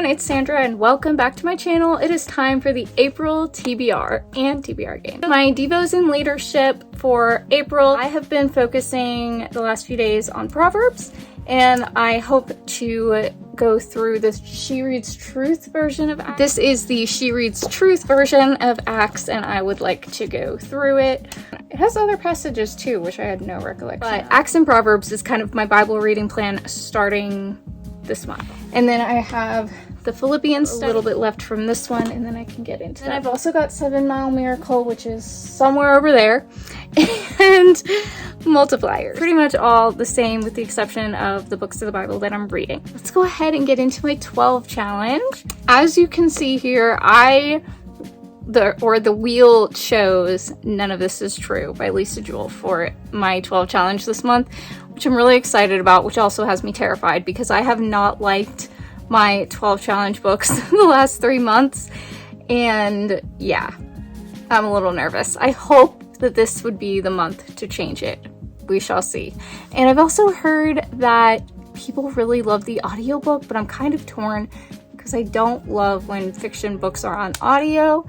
it's Sandra and welcome back to my channel. It is time for the April TBR and TBR game. My Devos in Leadership for April. I have been focusing the last few days on Proverbs, and I hope to go through the She Reads Truth version of Acts. This is the She Reads Truth version of Acts, and I would like to go through it. It has other passages too, which I had no recollection of. But Acts and Proverbs is kind of my Bible reading plan starting this month. And then I have the Philippians, a little bit left from this one, and then I can get into that. And I've also got 7 Mile Miracle, which is somewhere over there, and multipliers. Pretty much all the same with the exception of the books of the Bible that I'm reading. Let's go ahead and get into my 12 challenge. As you can see here, the wheel chose None of This Is True by Lisa Jewell for my 12 challenge this month, which I'm really excited about, which also has me terrified because I have not liked my 12 challenge books the last 3 months, and yeah, I'm a little nervous. I hope that this would be the month to change it. We shall see. And I've also heard that people really love the audiobook, but I'm kind of torn because I don't love when fiction books are on audio.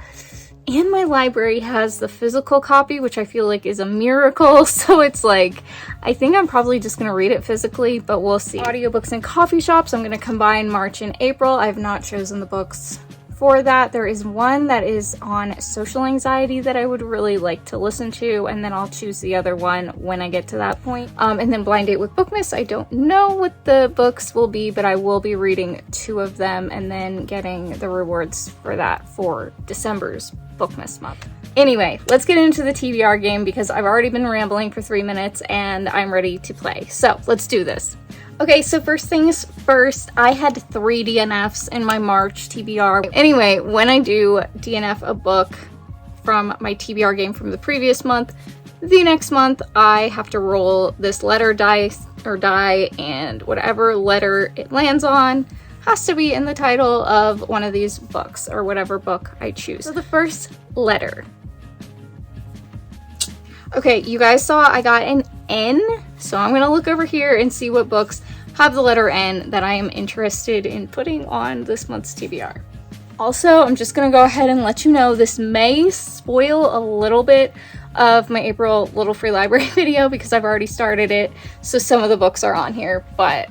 And my library has the physical copy, which I feel like is a miracle. So it's like, I think I'm probably just going to read it physically, but we'll see. Audiobooks in coffee shops, I'm going to combine March and April. I have not chosen the books for that. There is one that is on social anxiety that I would really like to listen to, and then I'll choose the other one when I get to that point. And then Blind Date with Bookmas, I don't know what the books will be, but I will be reading 2 of them and then getting the rewards for that for December's Bookmas month. Anyway, let's get into the TBR game because I've already been rambling for 3 minutes and I'm ready to play. So let's do this. Okay, so first things first, I had 3 DNFs in my March TBR. Anyway, when I do DNF a book from my TBR game from the previous month, the next month I have to roll this letter die, and whatever letter it lands on has to be in the title of one of these books or whatever book I choose. So the first letter. Okay, you guys saw I got an N, so I'm gonna look over here and see what books have the letter N that I am interested in putting on this month's TBR. Also, I'm just gonna go ahead and let you know this may spoil a little bit of my April Little Free Library video because I've already started it, so some of the books are on here, but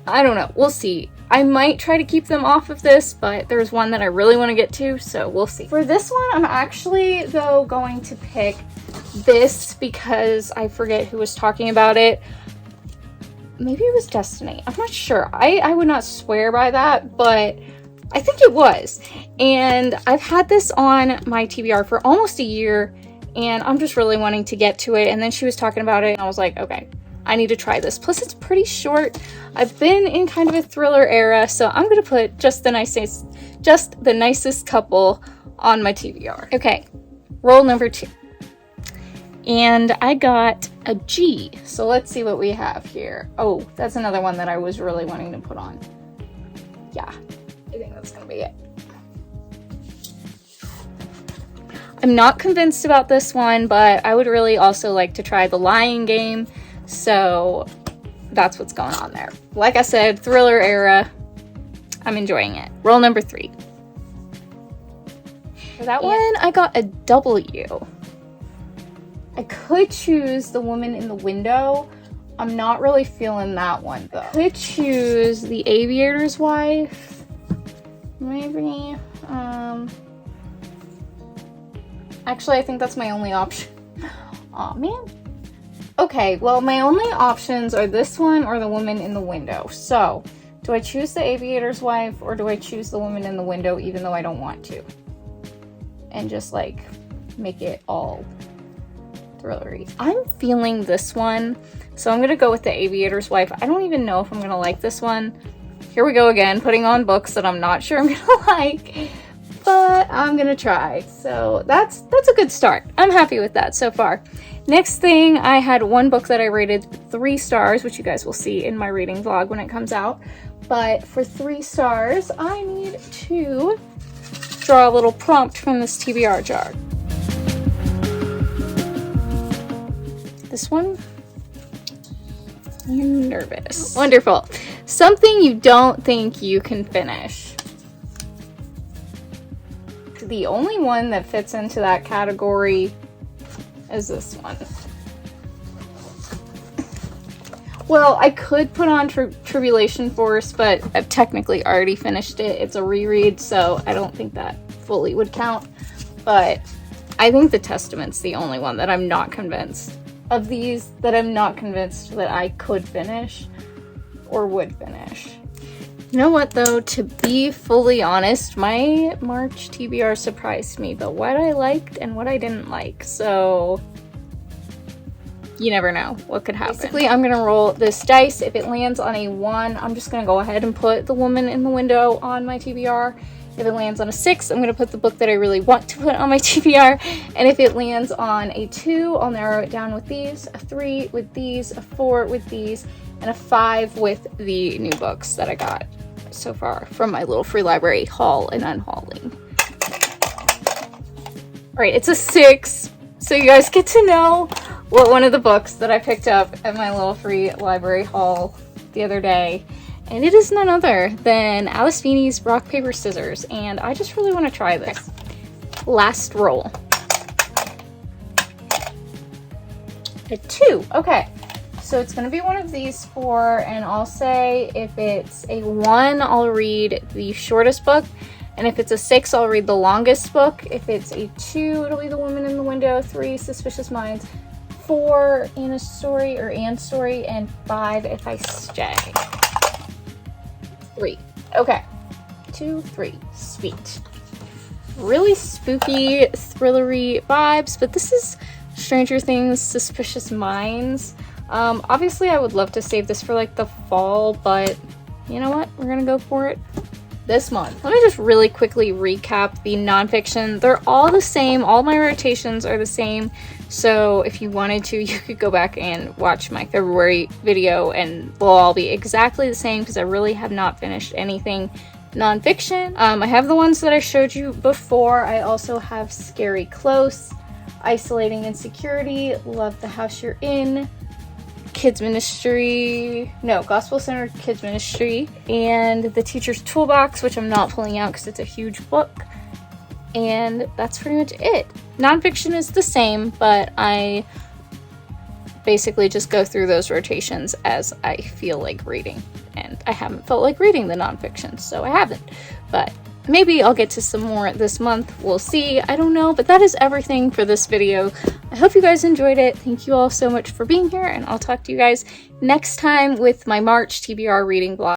I don't know, we'll see. I might try to keep them off of this, but there's one that I really want to get to, so we'll see. For this one, I'm actually, though, going to pick this because I forget who was talking about it. Maybe it was Destiny. I'm not sure. I would not swear by that, but I think it was. And I've had this on my TBR for almost a year, and I'm just really wanting to get to it. And then she was talking about it, and I was like, okay, I need to try this. Plus, it's pretty short. I've been in kind of a thriller era, so I'm gonna put just the nicest couple on my TBR. Okay, roll number 2. And I got a G. So let's see what we have here. Oh, that's another one that I was really wanting to put on. Yeah, I think that's gonna be it. I'm not convinced about this one, but I would really also like to try the Lying Game. So that's what's going on there. Like I said, thriller era. I'm enjoying it. Roll number 3. For that one, I got a W. I could choose The Woman in the Window. I'm not really feeling that one though. I could choose The Aviator's Wife. Maybe. Actually, I think that's my only option. Aw, man. Okay, well, my only options are this one or The Woman in the Window. So, do I choose The Aviator's Wife or do I choose The Woman in the Window even though I don't want to? And just, like, make it all thrillery. I'm feeling this one, so I'm gonna go with The Aviator's Wife. I don't even know if I'm gonna like this one. Here we go again, putting on books that I'm not sure I'm gonna like, but I'm gonna try. So that's a good start. I'm happy with that so far. Next thing, I had one book that I rated 3 stars, which you guys will see in my reading vlog when it comes out. But for 3 stars, I need to draw a little prompt from this TBR jar. This one, you're nervous. Wonderful. Something you don't think you can finish. fact, the only one that fits into that category is this one. Well, I could put on Tribulation Force, but I've technically already finished it. It's a reread, so I don't think that fully would count. But I think The Testament's the only one that I'm not convinced of these, that I'm not convinced that I could finish or would finish. You know what, though? To be fully honest, my March TBR surprised me, but what I liked and what I didn't like, so you never know what could happen. Basically, I'm gonna roll this dice. If it lands on a 1, I'm just gonna go ahead and put The Woman in the Window on my TBR. If it lands on a 6, I'm gonna put the book that I really want to put on my TBR. And if it lands on a 2, I'll narrow it down with these, a 3 with these, a 4 with these, and a 5 with the new books that I got so far from my little free library haul and unhauling. All right, it's a 6, so you guys get to know what one of the books that I picked up at my little free library haul the other day. And it is none other than Alice Feeney's Rock, Paper, Scissors. And I just really want to try this. Okay. Last roll. A 2. Okay. So it's going to be one of these 4. And I'll say if it's a 1, I'll read the shortest book. And if it's a 6, I'll read the longest book. If it's a 2, it'll be The Woman in the Window. 3, Suspicious Minds. 4, Anna's Story or Anne's Story. And 5, If I Stay. 3. Okay. 2, 3. Sweet. Really spooky, thrillery vibes, but this is Stranger Things, Suspicious Minds. Obviously I would love to save this for like the fall, but you know what? We're gonna go for it this month. Let me just really quickly recap the nonfiction. They're all the same. All my rotations are the same. So if you wanted to, you could go back and watch my February video and they'll all be exactly the same because I really have not finished anything nonfiction. I have the ones that I showed you before. I also have Scary Close, Isolating Insecurity, Love the House You're In, Gospel-Centered Kids Ministry, and The Teacher's Toolbox, which I'm not pulling out because it's a huge book. And that's pretty much it. Nonfiction is the same, but I basically just go through those rotations as I feel like reading. And I haven't felt like reading the nonfiction, so I haven't. But maybe I'll get to some more this month. We'll see. I don't know, but that is everything for this video. I hope you guys enjoyed it. Thank you all so much for being here, and I'll talk to you guys next time with my March TBR reading vlog.